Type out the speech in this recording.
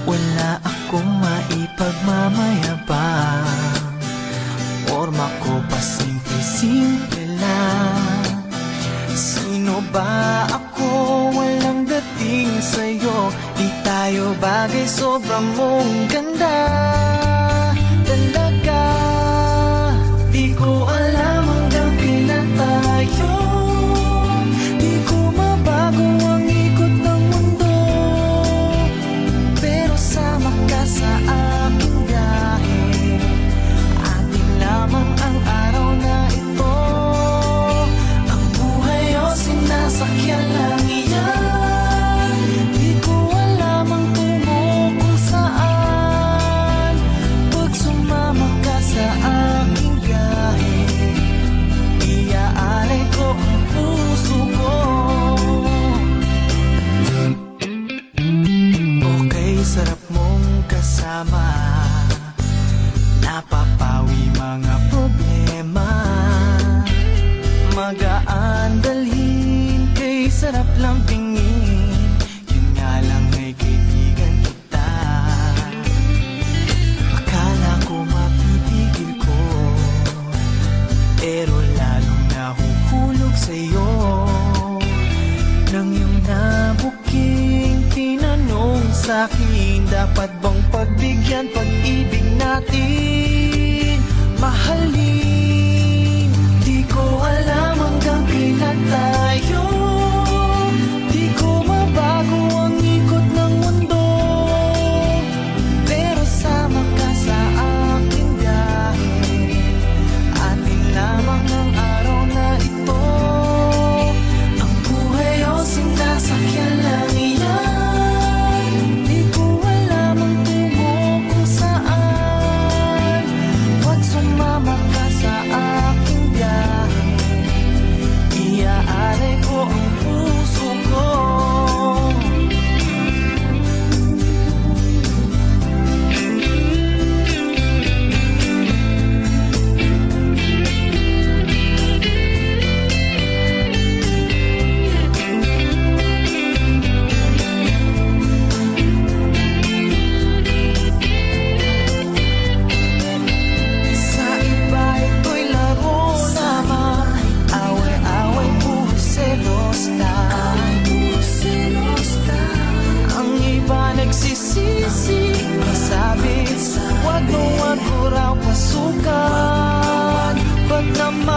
Wala akong maipagmamayabang, forma ko pa simple-simple lang. Sino ba ako? Walang dating sa'yo. Di tayo bagay, sobrang mong ganda talaga. Di ko alam hanggang kailan tayo. Di ko mabago ang ikot ng mundo, pero sama ka sa aking biyahe. Atin lamang ang araw na ito. Ang buhay o sinasakyan lang iyan. Di ko alam ang tungo kung saan. Pag sumama ka sa aking biyahe, iaalay ko ang puso ko. Okay, sarap mong kasama. Napapawi mga problema. Magaan dalhin, kay sarap lang tingin. Yun nga lang ay kaibigan kita. Akala ko mapipigil ko, pero lalong nahuhulog sa'yo. Nang iyong nabuking tinanong sa'kin, dapat bang pagbigyan pag-ibig natin? Mahalin, di ko alam hanggang kailan tayo. Di ko mabago ang ikot ng mundo, pero sama ka sa aking biyahe. Atin lamang ang araw na ito. Ang buhay o sinasakyan lang iyan. Di ko alam ang tungo kung saan. Huwag sumama ka sa aking biyahe, iaalay ko ang puso ko. Sa iba ito'y laro lamang, away-away, puro selos lang. Ang iba nagsisisi, masabi, wag mo raw pasukan. Pag naman